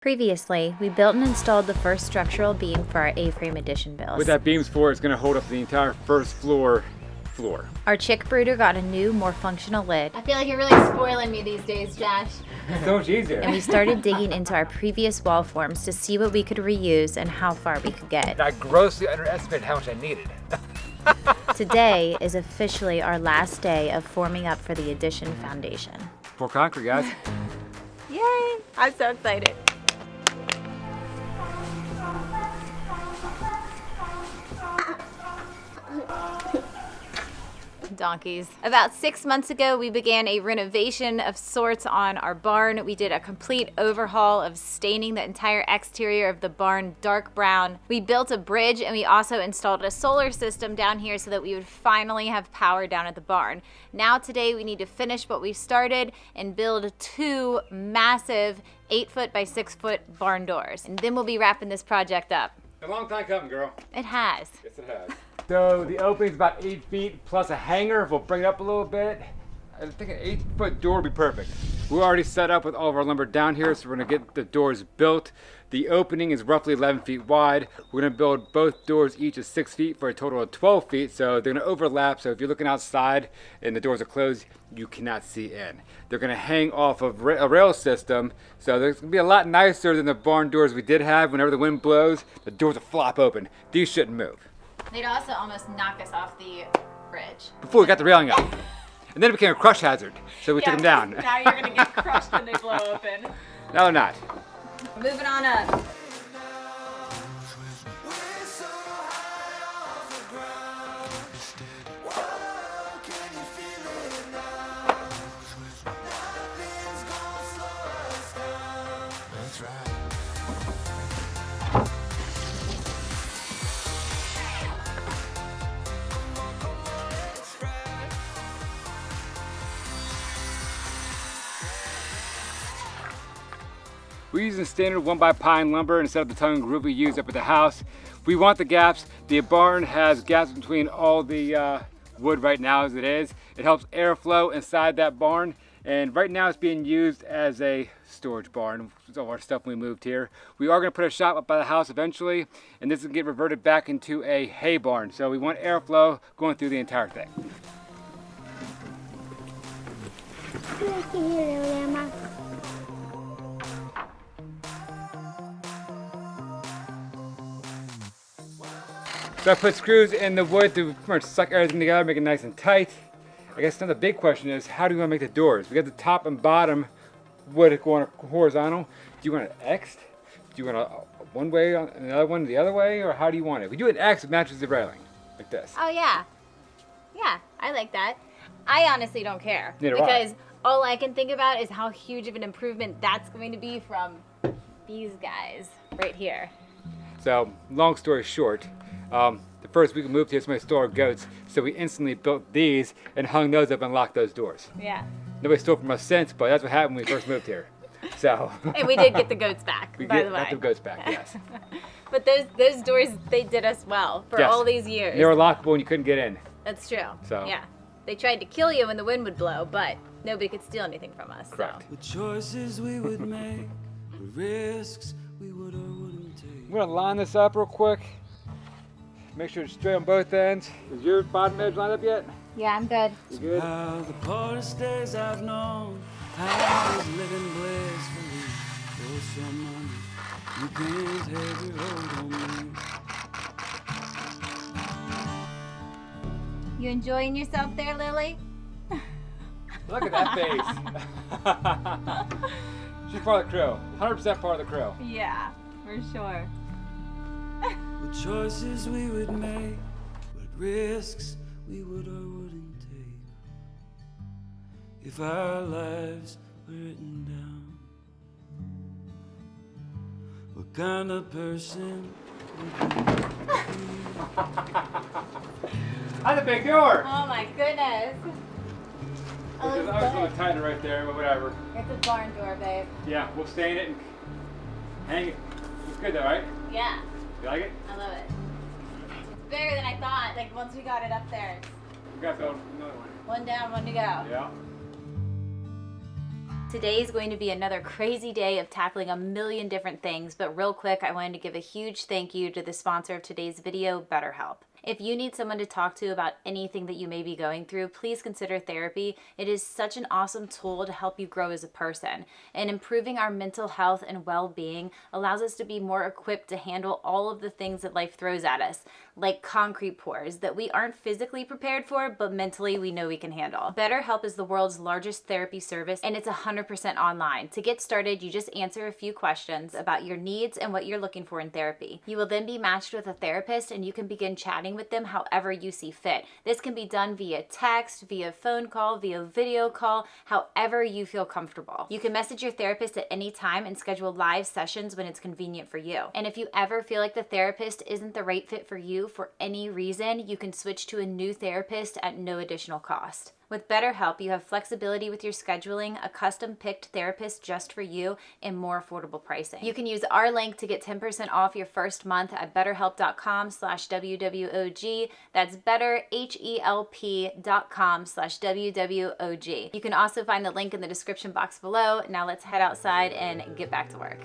Previously, we built and installed the first structural beam for our A-frame addition builds. What that beam's for, it's going to hold up the entire first floor. Our chick brooder got a new, more functional lid. I feel like you're really spoiling me these days, Josh. It's so much easier. And we started digging into our previous wall forms to see what we could reuse and how far we could get. I grossly underestimated how much I needed. Today is officially our last day of forming up for the addition foundation. Pour concrete, guys. Yay! I'm so excited. Donkeys. About 6 months ago, we began a renovation of sorts on our barn. We did a complete overhaul of staining the entire exterior of the barn dark brown. We built a bridge and we also installed a solar system down here so that we would finally have power down at the barn. Now today we need to finish what we started and build 2 massive 8-foot by 6-foot barn doors. And then we'll be wrapping this project up. A long time coming, girl. It has. Yes, it has. So the opening's about 8 feet plus a hanger. We'll bring it up a little bit. I think an 8-foot door would be perfect. We're already set up with all of our lumber down here, so we're gonna get the doors built. The opening is roughly 11 feet wide. We're gonna build both doors each of 6 feet for a total of 12 feet. So they're gonna overlap. So if you're looking outside and the doors are closed, you cannot see in. They're gonna hang off of a rail system. So there's gonna be a lot nicer than the barn doors we did have. Whenever the wind blows, the doors will flop open. These shouldn't move. They'd also almost knock us off the bridge. Before we got the railing up. And then it became a crush hazard, so we took them down. Now you're gonna get crushed when they blow open. No, they're not. Moving on up. We're using standard 1x-pine lumber instead of the tongue and groove we use up at the house. We want the gaps. The barn has gaps between all the wood right now as it is. It helps airflow inside that barn. And right now it's being used as a storage barn. All our stuff when we moved here. We are going to put a shop up by the house eventually, and this is going to get reverted back into a hay barn. So we want airflow going through the entire thing. So I put screws in the wood to pretty much suck everything together, make it nice and tight. I guess now the big question is, how do we want to make the doors? We got the top and bottom wood going horizontal. Do you want it X'd? Do you want it one way, on another one the other way, or how do you want it? If we do it X, it matches the railing, like this. Oh yeah. Yeah, I like that. I honestly don't care. Neither do I. Because all I can think about is how huge of an improvement that's going to be from these guys right here. So, long story short, the first week we moved here, somebody stole our goats, so we instantly built these and hung those up and locked those doors. Yeah. Nobody stole from us since, but that's what happened when we first moved here. So. And we did get the goats back, by the way. Got the goats back, yes. But those doors, they did us well for all these years. They were lockable and you couldn't get in. That's true. So. Yeah. They tried to kill you when the wind would blow, but nobody could steal anything from us. Correct. So. The choices we would make, the risks we would or wouldn't take. I'm gonna line this up real quick. Make sure it's straight on both ends. Is your bottom edge lined up yet? Yeah, I'm good. You good? How the poorest days I've known, how I was living blissfully. For some money, you can't have your hold on me. You enjoying yourself there, Lily? Look at that face. She's part of the crew. 100% part of the crew. Yeah, for sure. What choices we would make, what risks we would or wouldn't take. If our lives were written down, what kind of person would we be? That's a big door. Oh my goodness. I was going to tighten it right there, but whatever. It's a barn door, babe. Yeah, we'll stain it and hang it. Looks good though, right? Yeah, You like it? I love it. It's better than I thought. Like once we got it up there, We got to build another one. one down, one to go. Yeah. Today is going to be another crazy day of tackling a million different things, but real quick, I wanted to give a huge thank you to the sponsor of today's video, BetterHelp. If you need someone to talk to about anything that you may be going through, please consider therapy. It is such an awesome tool to help you grow as a person. And improving our mental health and well-being allows us to be more equipped to handle all of the things that life throws at us, like concrete pours that we aren't physically prepared for, but mentally we know we can handle. BetterHelp is the world's largest therapy service, and it's 100% online. To get started, you just answer a few questions about your needs and what you're looking for in therapy. You will then be matched with a therapist, and you can begin chatting with them however you see fit. This can be done via text, via phone call, via video call, however you feel comfortable. You can message your therapist at any time and schedule live sessions when it's convenient for you. And if you ever feel like the therapist isn't the right fit for you for any reason, you can switch to a new therapist at no additional cost. With BetterHelp, you have flexibility with your scheduling, a custom-picked therapist just for you, and more affordable pricing. You can use our link to get 10% off your first month at betterhelp.com/WWOG. That's betterhelp.com/WWOG. You can also find the link in the description box below. Now let's head outside and get back to work.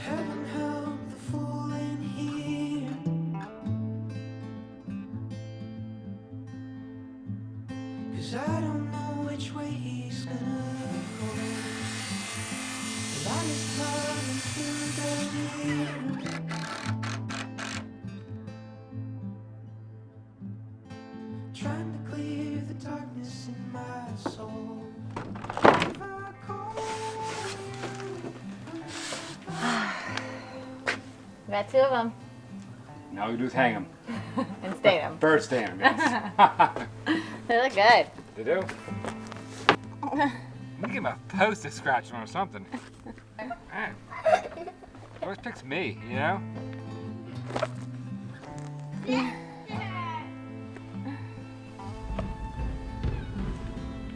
Heaven help the fool in here, 'cause I don't know which way he's gonna go. The light is coming through the mirror, trying to clear the darkness in my soul. If I call We got two of them. Now all we do is hang them. And stain them. Bird stand them, yes. They look good. They do? I'm gonna get my post to scratch on or something. Man. Always picks me, you know?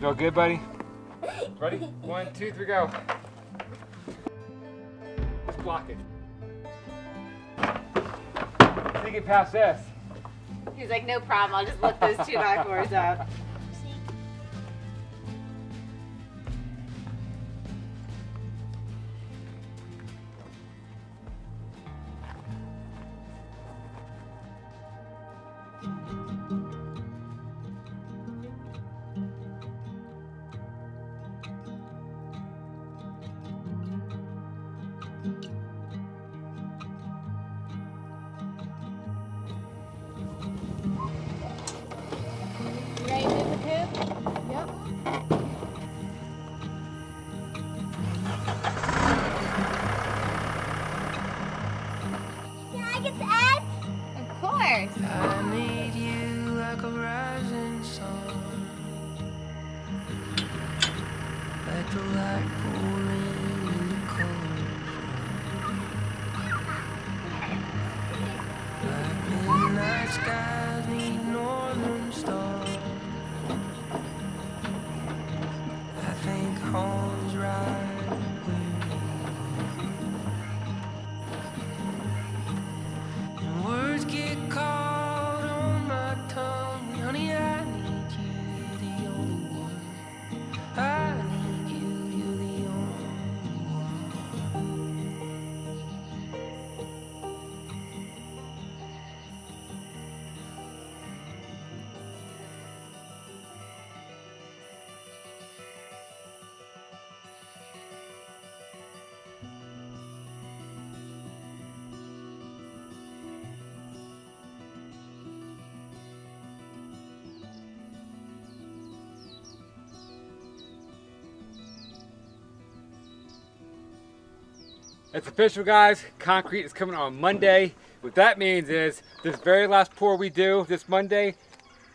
You all good, buddy? Ready? 1, 2, 3, go. Just block it. Think it past this. He's like, no problem, I'll just lift those two backboards up. You ready to move the coop? Yep. Can I get the egg? Of course. I need you like a rising sun, like the light pouring in the cold, like midnight skies need northern stars. I think home's right with you. And words get caught on my tongue. Honey, I need you, you're the only one. I need you, you're the only one. It's official, guys. Concrete is coming on Monday. What that means is this very last pour we do this Monday,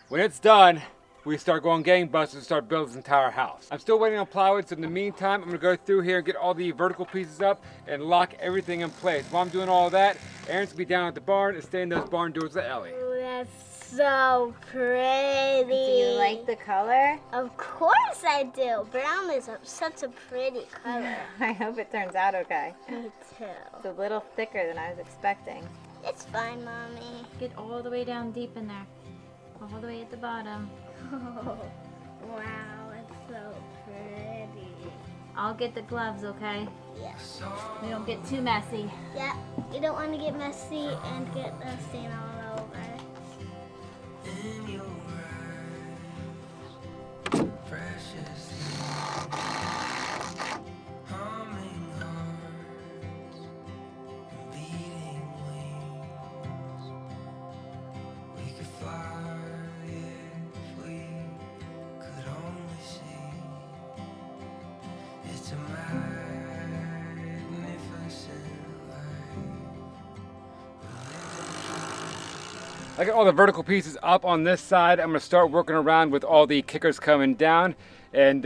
when it's done, we start going gangbusters and start building this entire house. I'm still waiting on plywood, so in the meantime, I'm gonna go through here and get all the vertical pieces up and lock everything in place. While I'm doing all of that, Aaron's gonna be down at the barn and staying those barn doors with Ellie. Oh, that's so pretty. Do you like the color? Of course I do. Brown is such a pretty color. I hope it turns out okay. Me too. It's a little thicker than I was expecting. It's fine, Mommy. Get all the way down deep in there. All the way at the bottom. Wow, it's so pretty. I'll get the gloves, okay? Yeah. We don't get too messy. Yeah, you don't want to get messy and get the stain all over. In your eyes, precious humming hearts, beating wings. We could fly if we could only see. It's a magnificent I got all the vertical pieces up on this side. I'm gonna start working around with all the kickers coming down, and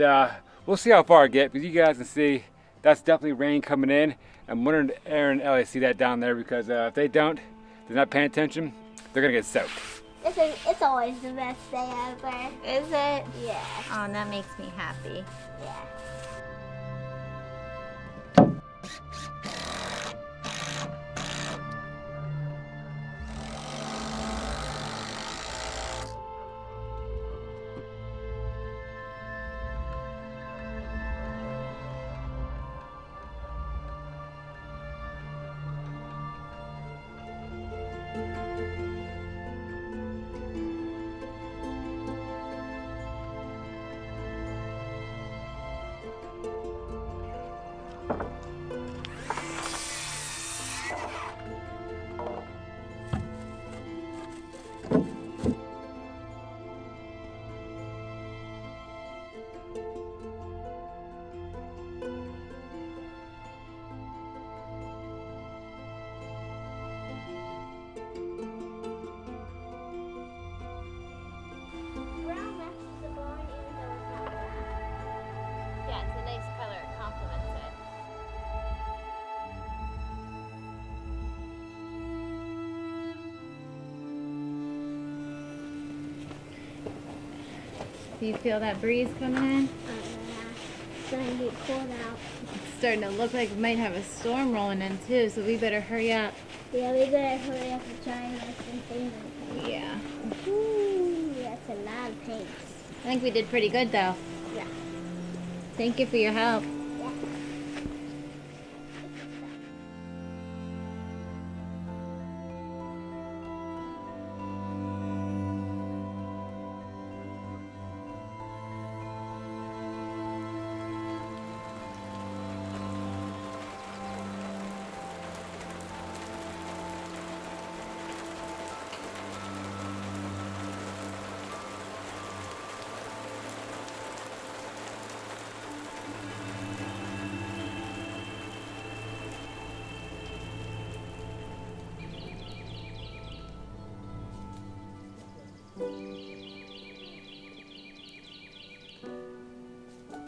we'll see how far I get, because you guys can see that's definitely rain coming in. I'm wondering if Aaron and Ellie see that down there, because if they don't, they're not paying attention, they're gonna get soaked. It's always the best day ever. Is it? Yeah. Oh, that makes me happy. Yeah. Brown matches the barn even though it's not black. Yeah, it's a nice color. It complements it. Do you feel that breeze coming in? It's starting to get cold out. It's starting to look like we might have a storm rolling in too, so we better hurry up. Yeah, we better hurry up and try and get some things in paint. Yeah. Ooh, that's a lot of paint. I think we did pretty good though. Yeah. Thank you for your help. Yeah.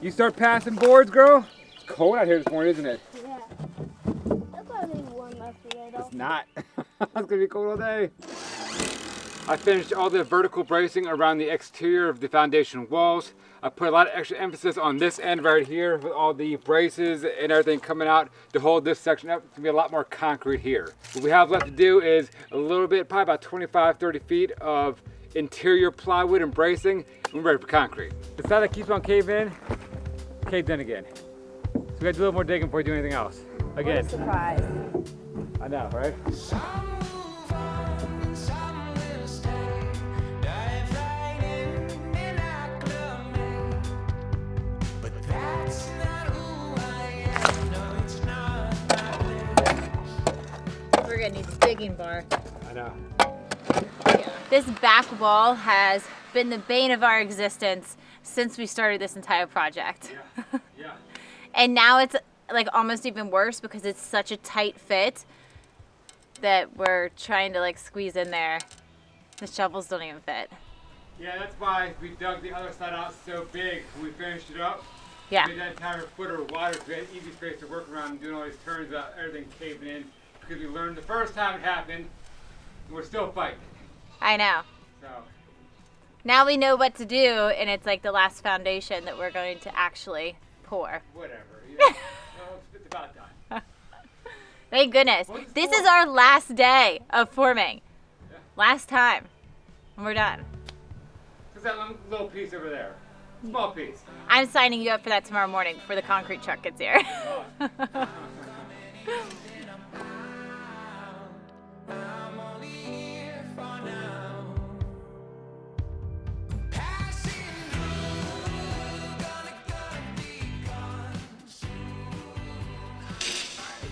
You start passing boards, girl? It's cold out here this morning, isn't it? Yeah. That's gonna be warm after that. It's not. It's gonna be cold all day. I finished all the vertical bracing around the exterior of the foundation walls. I put a lot of extra emphasis on this end right here with all the braces and everything coming out to hold this section up. It's gonna be a lot more concrete here. What we have left to do is a little bit, probably about 25, 30 feet of interior plywood and bracing, and we're ready for concrete. The side that keeps on caving in, caved in again. So we gotta do a little more digging before we do anything else. Again. What a surprise. I know, right? We're gonna need a digging bar. I know. This back wall has been the bane of our existence since we started this entire project. Yeah. Yeah. And now it's like almost even worse because it's such a tight fit that we're trying to like squeeze in there. The shovels don't even fit. Yeah, that's why we dug the other side out so big when we finished it up. Yeah. We made that entire footer wider so we had easy space to work around and doing all these turns without everything caving in, because we learned the first time it happened and we're still fighting. I know. So Now we know what to do, and it's like the last foundation that we're going to actually pour. whatever. You know, it's about done. Thank goodness. What is This for? is our last day of forming. Yeah. Last time. And we're done. There's that little piece over there. Small piece. I'm signing you up for that tomorrow morning before the concrete truck gets here.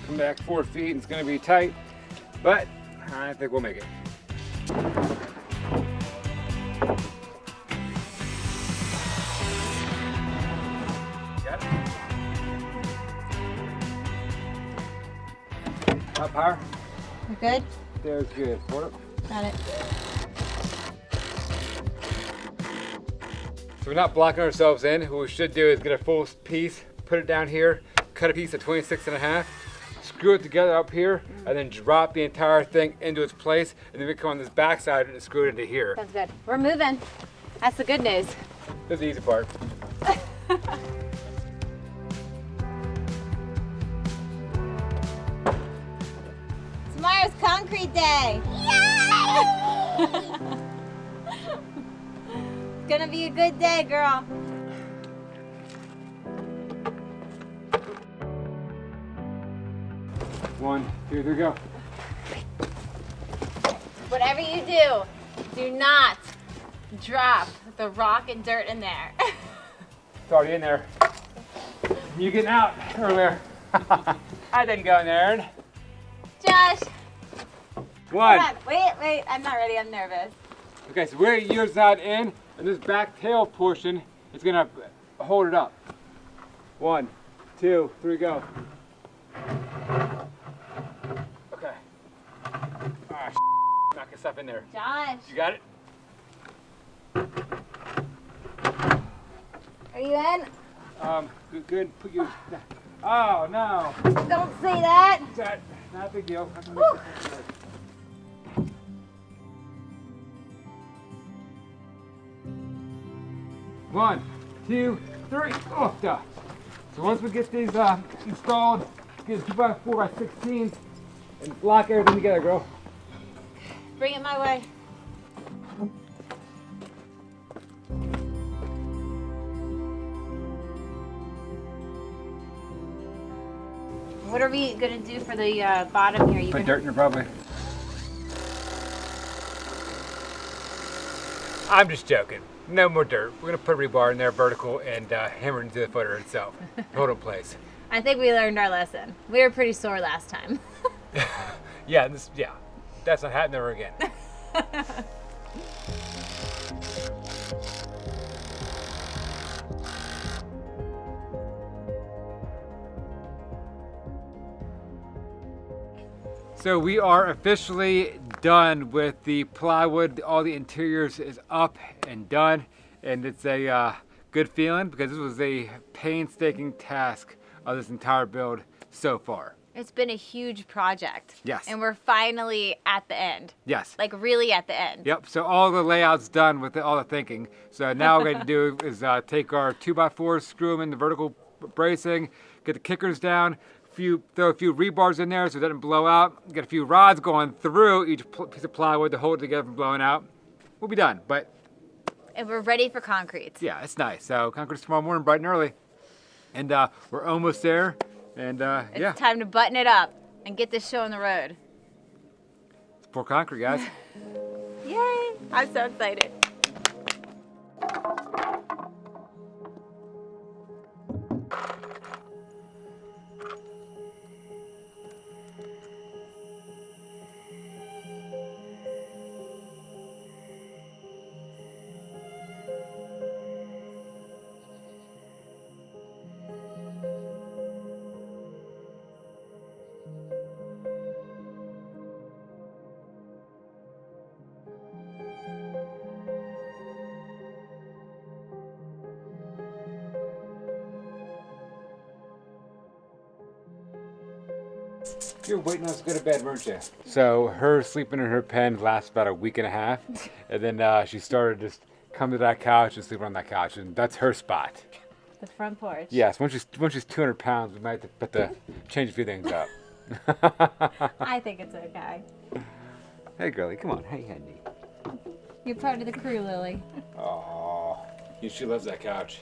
Come back 4 feet and it's gonna be tight, but I think we'll make it. Got it? Up higher? We're good? There's good. For it. Got it. So we're not blocking ourselves in. What we should do is get a full piece, put it down here, cut a piece at 26.5, screw it together up here, and then drop the entire thing into its place, and then we come on this back side and screw it into here. Sounds good. We're moving. That's the good news. That's the easy part. Tomorrow's concrete day. It's gonna be a good day, girl. One, two, three, go. Whatever you do not drop the rock and dirt in there. It's already in there. You getting out earlier. I didn't go in there, Aaron. Josh, One. hold on. Wait, I'm not ready, I'm nervous. Okay, so we're your side in, and this back tail portion is gonna hold it up. 1, 2, 3, go. Okay. Ah, knock your stuff in there. Josh, You got it? are you in? Good. Put you. Oh no. Don't say that. That, not a big deal. I can Woo. make this work. One, two, three. Oh, duh. So once we get these installed, get a 2x4x16 and lock everything together, girl. Bring it my way. What are we gonna do for the bottom here? Put dirt in there, probably. I'm just joking. No more dirt. We're gonna put rebar in there, vertical, and hammer it into the footer itself. Hold it in place. I think we learned our lesson. We were pretty sore last time. Yeah, that's not happening ever again. So we are officially done with the plywood. All the interiors is up and done, and it's a good feeling because this was a painstaking task of this entire build so far. It's been a huge project. Yes. And we're finally at the end. Yes. Like really at the end. Yep, so all the layouts done with all the thinking. So now what we're going to do is take our 2x4s, screw them in the vertical bracing, get the kickers down, throw a few rebars in there so it doesn't blow out, get a few rods going through each piece of plywood to hold it together from blowing out. We'll be done, but And we're ready for concrete. yeah, it's nice. So concrete's tomorrow morning, bright and early. And we're almost there, and It's yeah, time to button it up and get this show on the road. it's pour concrete, guys. Yay! I'm so excited. You're waiting on us to go to bed, weren't you? So her sleeping in her pen lasts about a week and a half, and then she started just come to that couch and sleep on that couch, and that's her spot. The front porch. Yes, once she's 200 pounds, we might have to change a few things up. I think it's okay. Hey, girlie, come on. Hey, honey. You're part of the crew, Lily. Oh, she loves that couch.